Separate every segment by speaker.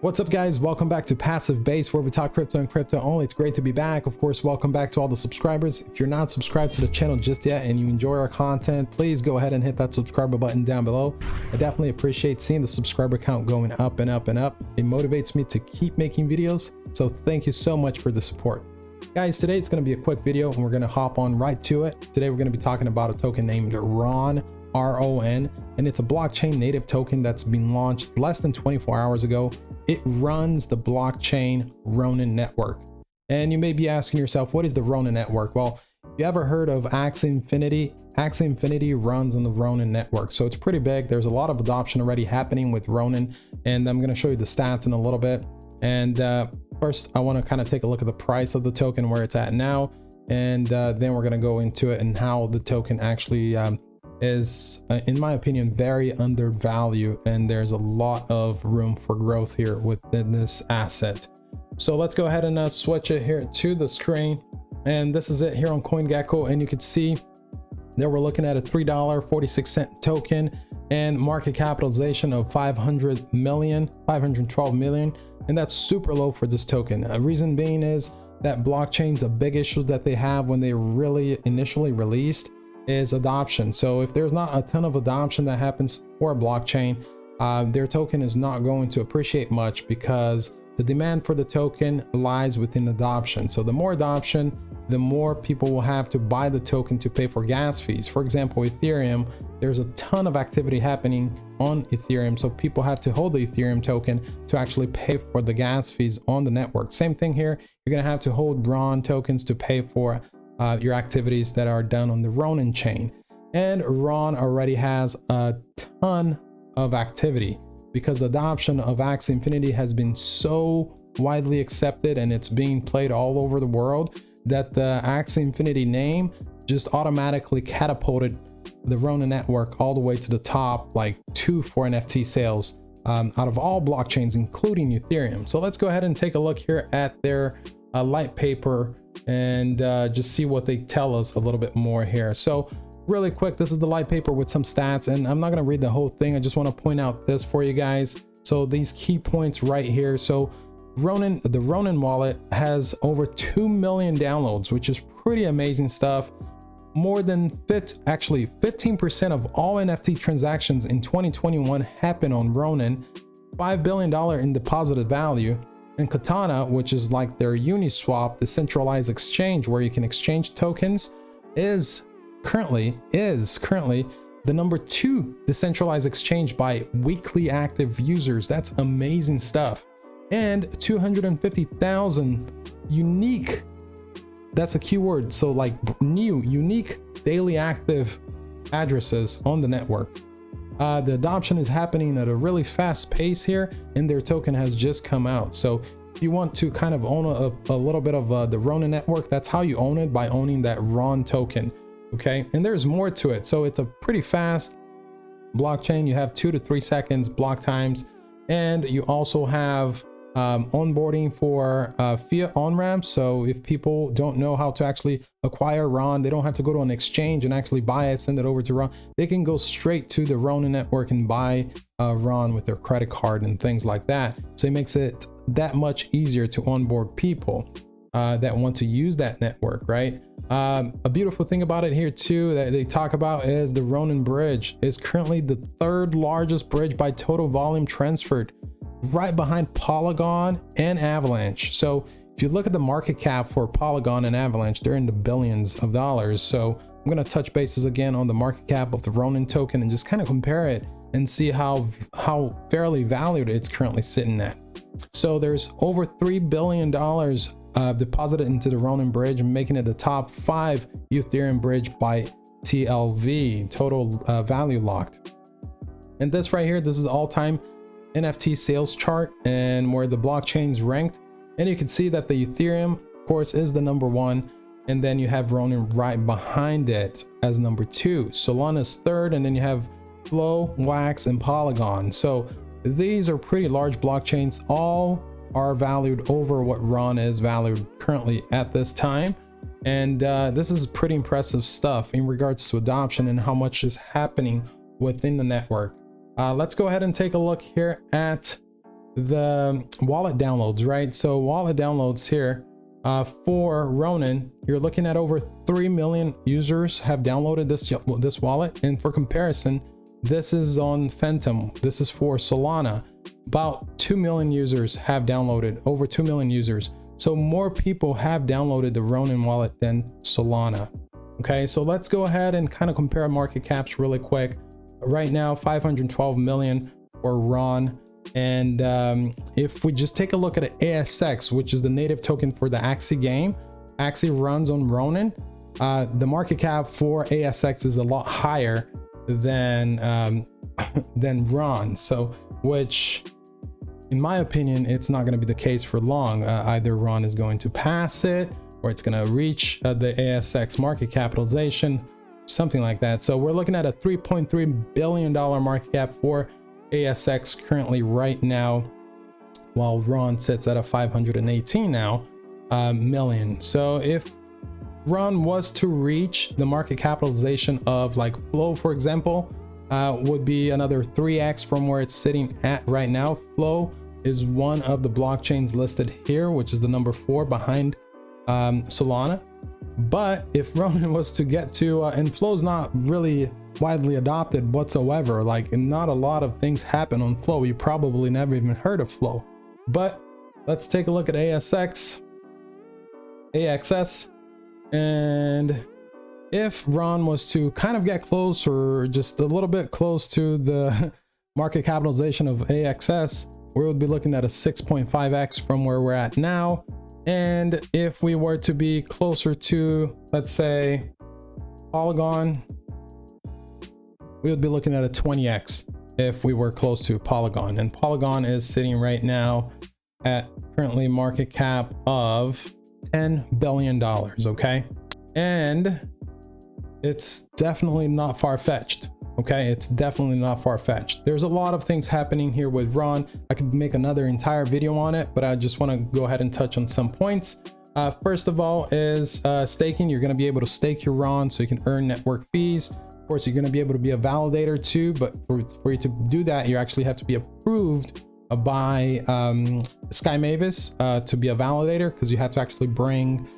Speaker 1: What's up, guys? Welcome back to Passive Base, where we talk crypto and crypto only. It's great to be back. Of course, welcome back to all the subscribers. If you're not subscribed to the channel just yet and you enjoy our content, please go ahead and hit that subscribe button down below. I definitely appreciate seeing the subscriber count going up and up and up. It motivates me to keep making videos, so thank you so much for the support. Guys, today it's going to be a quick video and we're going to hop on right to it. Today we're going to be talking about a token named RON, R-O-N, and it's a blockchain native token that's been launched less than 24 hours ago. It runs the blockchain RONIN network. And you may be asking yourself, what is the RONIN network? Well, if you ever heard of Axie Infinity, Axie Infinity runs on the RONIN network. So it's pretty big. There's a lot of adoption already happening with RONIN, and I'm going to show you the stats in a little bit. And first, I want to kind of take a look at the price of the token, where it's at now. And then we're going to go into it and how the token actually is, in my opinion, very undervalued, and there's a lot of room for growth here within this asset. So let's go ahead and switch it here to the screen, and this is it here on CoinGecko, and you can see that we're looking at a $3.46 token and market capitalization of 512 million, and that's super low for this token. The reason being is that blockchain's a big issue that they have when they really initially released is adoption. So if there's not a ton of adoption that happens for a blockchain, their token is not going to appreciate much, because the demand for the token lies within adoption. So the more adoption, the more people will have to buy the token to pay for gas fees. For example, Ethereum, there's a ton of activity happening on Ethereum, so people have to hold the Ethereum token to actually pay for the gas fees on the network. Same thing here, you're going to have to hold RON tokens to pay for your activities that are done on the RONIN chain. And RON already has a ton of activity because the adoption of Axie Infinity has been so widely accepted and it's being played all over the world that the Axie Infinity name just automatically catapulted the RONIN network all the way to the top, like 2 for NFT sales out of all blockchains, including Ethereum. So let's go ahead and take a look here at their Lightpaper and just see what they tell us a little bit more here. So really quick, this is the Lightpaper with some stats, and I'm not going to read the whole thing. I just want to point out this for you guys. So these key points right here. So RONIN, the RONIN wallet has over 2 million downloads, which is pretty amazing stuff. More than 15% of all NFT transactions in 2021 happened on RONIN. $5 billion in deposited value. And Katana, which is like their Uniswap, the centralized exchange where you can exchange tokens, is currently the number 2 decentralized exchange by weekly active users. That's amazing stuff. And 250,000 unique, that's a keyword, so like new unique daily active addresses on the network. The adoption is happening at a really fast pace here, and their token has just come out. So if you want to kind of own a little bit of the RONIN network, that's how you own it, by owning that RON token. Okay, and there's more to it. So it's a pretty fast blockchain. You have 2 to 3 seconds block times, and you also have onboarding for fiat on-ramps. So if people don't know how to actually acquire RON, they don't have to go to an exchange and actually buy it, send it over to RON. They can go straight to the RONIN network and buy RON with their credit card and things like that. So it makes it that much easier to onboard people that want to use that network, right? A beautiful thing about it here too that they talk about is the RONIN bridge is currently the 3rd largest bridge by total volume transferred, right behind Polygon and Avalanche. So if you look at the market cap for Polygon and Avalanche, they're in the billions of dollars. So I'm going to touch bases again on the market cap of the RONIN token and just kind of compare it and see how fairly valued it's currently sitting at. So there's over $3 billion deposited into the RONIN bridge, making it the top 5 Ethereum bridge by TLV, total value locked. And this right here, this is all-time NFT sales chart and where the blockchain's ranked, and you can see that the Ethereum, of course, is the number 1, and then you have RONIN right behind it as number 2. Solana's 3rd, and then you have Flow, Wax, and Polygon. So these are pretty large blockchains. All are valued over what RON is valued currently at this time, and this is pretty impressive stuff in regards to adoption and how much is happening within the network. Let's go ahead and take a look here at the wallet downloads, right? So wallet downloads here for Ronin, you're looking at over 3 million users have downloaded this wallet. And for comparison, this is on Phantom. This is for Solana. About 2 million users have downloaded, over 2 million users. So more people have downloaded the Ronin wallet than Solana. Okay, so let's go ahead and kind of compare market caps really quick. Right now, 512 million for RON. And if we just take a look at ASX, which is the native token for the Axie game, Axie runs on Ronin. The market cap for ASX is a lot higher than RON. So, which, in my opinion, it's not going to be the case for long. Either RON is going to pass it, or it's going to reach the ASX market capitalization, something like that. So we're looking at a $3.3 billion market cap for ASX currently right now, while RON sits at a 518 now million. So if RON was to reach the market capitalization of like Flow, for example, would be another 3x from where it's sitting at right now. Flow is one of the blockchains listed here, which is the number 4 behind Solana. But if Ronin was to get to and Flow's not really widely adopted whatsoever, like not a lot of things happen on Flow. You probably never even heard of Flow. But let's take a look at AXS, and if RON was to kind of get close, or just a little bit close to the market capitalization of AXS, we would be looking at a 6.5x from where we're at now. And if we were to be closer to, let's say, Polygon, we would be looking at a 20x if we were close to Polygon. And Polygon is sitting right now at currently market cap of $10 billion, okay? And it's definitely not far-fetched, okay? It's definitely not far-fetched. There's a lot of things happening here with RON. I could make another entire video on it, but I just want to go ahead and touch on some points. First of all is staking. You're going to be able to stake your RON so you can earn network fees. Of course, you're going to be able to be a validator too, but for you to do that, you actually have to be approved by Sky Mavis to be a validator, because you have to actually bring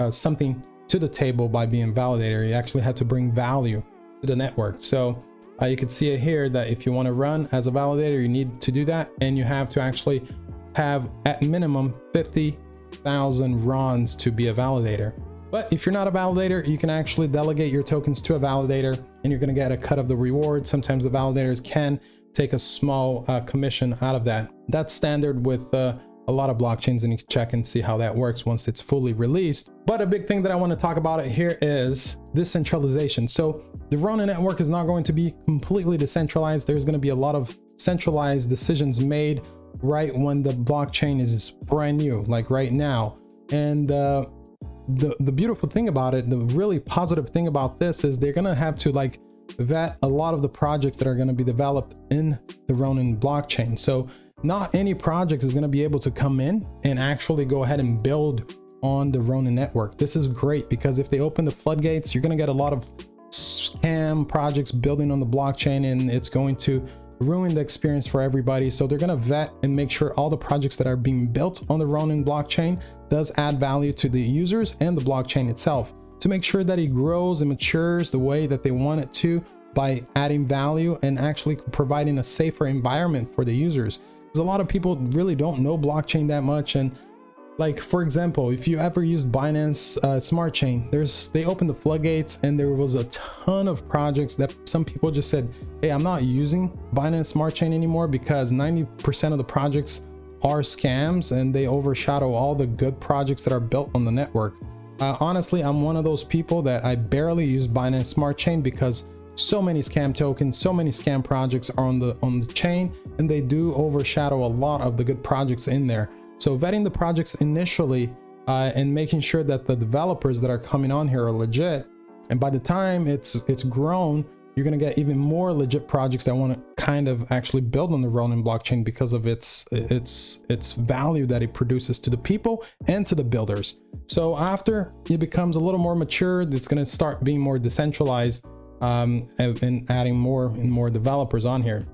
Speaker 1: something to the table by being validator. You actually have to bring value to the network. So you can see it here that if you want to run as a validator, you need to do that, and you have to actually have at minimum 50,000 RONs to be a validator. But if you're not a validator, you can actually delegate your tokens to a validator, and you're going to get a cut of the reward. Sometimes the validators can take a small commission out of that. That's standard with a lot of blockchains, and you can check and see how that works once it's fully released. But a big thing that I want to talk about it here is decentralization. So the Ronin network is not going to be completely decentralized. There's going to be a lot of centralized decisions made right when the blockchain is brand new, like right now. And the beautiful thing about it, the really positive thing about this, is they're going to have to like vet a lot of the projects that are going to be developed in the Ronin blockchain. So not any project is going to be able to come in and actually go ahead and build on the Ronin network. This is great, because if they open the floodgates, you're going to get a lot of scam projects building on the blockchain, and it's going to ruin the experience for everybody. So they're going to vet and make sure all the projects that are being built on the Ronin blockchain does add value to the users and the blockchain itself, to make sure that it grows and matures the way that they want it to, by adding value and actually providing a safer environment for the users. Because a lot of people really don't know blockchain that much. And like, for example, if you ever used Binance Smart Chain, they opened the floodgates, and there was a ton of projects that some people just said, hey, I'm not using Binance Smart Chain anymore, because 90% of the projects are scams, and they overshadow all the good projects that are built on the network. Honestly, I'm one of those people that I barely use Binance Smart Chain, because so many scam tokens, so many scam projects are on the chain, and they do overshadow a lot of the good projects in there. So vetting the projects initially and making sure that the developers that are coming on here are legit, and by the time it's grown, you're going to get even more legit projects that want to kind of actually build on the Ronin blockchain, because of its value that it produces to the people and to the builders. So after it becomes a little more mature, it's going to start being more decentralized, and adding more and more developers on here.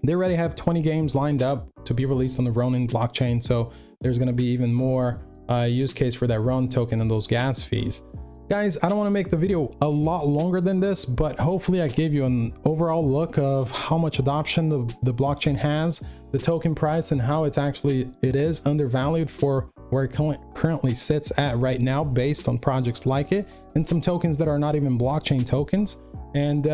Speaker 1: They already have 20 games lined up to be released on the Ronin blockchain, so there's going to be even more use case for that RON token and those gas fees. Guys, I don't want to make the video a lot longer than this, but hopefully I gave you an overall look of how much adoption the blockchain has, the token price, and how it is undervalued for where it currently sits at right now based on projects like it, and some tokens that are not even blockchain tokens. And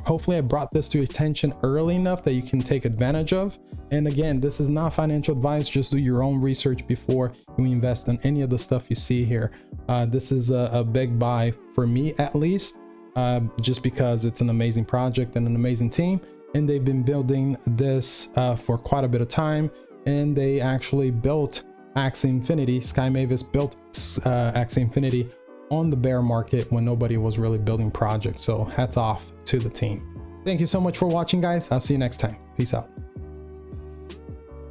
Speaker 1: hopefully I brought this to your attention early enough that you can take advantage of. And again, this is not financial advice. Just do your own research before you invest in any of the stuff you see here. This is a big buy for me, at least, just because it's an amazing project and an amazing team. And they've been building this for quite a bit of time. And they actually built Axie Infinity. Sky Mavis built Axie Infinity on the bear market when nobody was really building projects. So hats off to the team. Thank you so much for watching, guys. I'll see you next time. Peace out.